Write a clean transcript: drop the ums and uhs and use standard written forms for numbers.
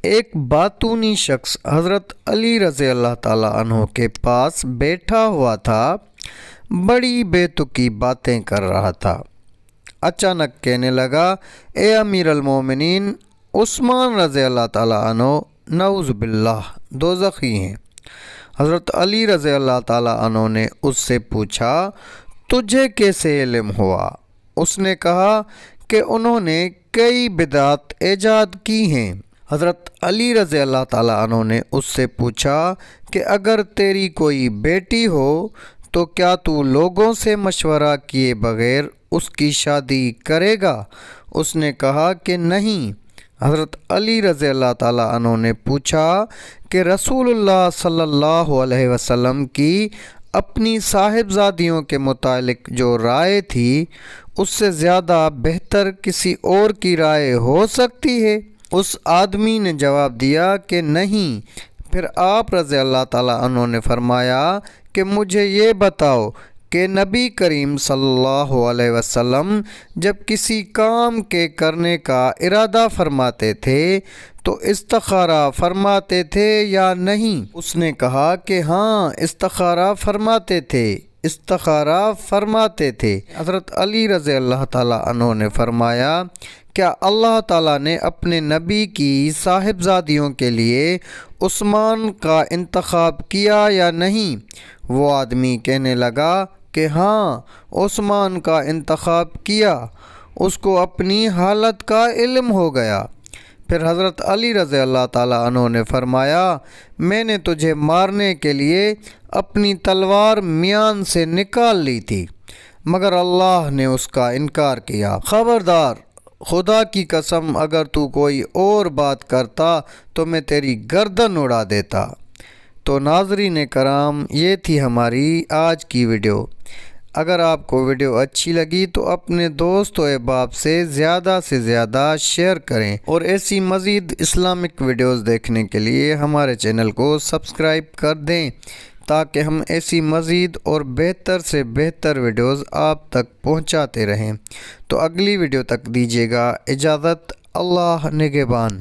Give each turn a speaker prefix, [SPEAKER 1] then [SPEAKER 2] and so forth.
[SPEAKER 1] ایک باتونی شخص حضرت علی رضی اللہ تعالیٰ عنہ کے پاس بیٹھا ہوا تھا، بڑی بے تکی باتیں کر رہا تھا۔ اچانک کہنے لگا، اے امیر المومنین، عثمان رضی اللہ تعالیٰ عنہ نعوذ باللہ دوزخی ہیں۔ حضرت علی رضی اللہ تعالیٰ عنہ نے اس سے پوچھا، تجھے کیسے علم ہوا؟ اس نے کہا کہ انہوں نے کئی بدعات ایجاد کی ہیں۔ حضرت علی رضی اللہ تعالیٰ عنہ نے اس سے پوچھا کہ اگر تیری کوئی بیٹی ہو تو کیا تو لوگوں سے مشورہ کیے بغیر اس کی شادی کرے گا؟ اس نے کہا کہ نہیں۔ حضرت علی رضی اللہ تعالیٰ عنہ نے پوچھا کہ رسول اللہ صلی اللہ علیہ وسلم کی اپنی صاحبزادیوں کے متعلق جو رائے تھی، اس سے زیادہ بہتر کسی اور کی رائے ہو سکتی ہے؟ اس آدمی نے جواب دیا کہ نہیں۔ پھر آپ رضی اللہ تعالیٰ عنہ نے فرمایا کہ مجھے یہ بتاؤ کہ نبی کریم صلی اللہ علیہ وسلم جب کسی کام کے کرنے کا ارادہ فرماتے تھے تو استخارہ فرماتے تھے یا نہیں؟ اس نے کہا کہ ہاں، استخارہ فرماتے تھے۔ حضرت علی رضی اللہ تعالیٰ عنہ نے فرمایا، کیا اللہ تعالیٰ نے اپنے نبی کی صاحبزادیوں کے لیے عثمان کا انتخاب کیا یا نہیں؟ وہ آدمی کہنے لگا کہ ہاں، عثمان کا انتخاب کیا۔ اس کو اپنی حالت کا علم ہو گیا۔ پھر حضرت علی رضی اللہ تعالیٰ عنہ نے فرمایا، میں نے تجھے مارنے کے لیے اپنی تلوار میان سے نکال لی تھی، مگر اللہ نے اس کا انکار کیا۔ خبردار، خدا کی قسم، اگر تو کوئی اور بات کرتا تو میں تیری گردن اڑا دیتا۔ تو ناظرین کرام، یہ تھی ہماری آج کی ویڈیو۔ اگر آپ کو ویڈیو اچھی لگی تو اپنے دوست و احباب سے زیادہ شیئر کریں، اور ایسی مزید اسلامک ویڈیوز دیکھنے کے لیے ہمارے چینل کو سبسکرائب کر دیں تاکہ ہم ایسی مزید اور بہتر سے بہتر ویڈیوز آپ تک پہنچاتے رہیں۔ تو اگلی ویڈیو تک دیجیے گا اجازت۔ اللہ نگہبان۔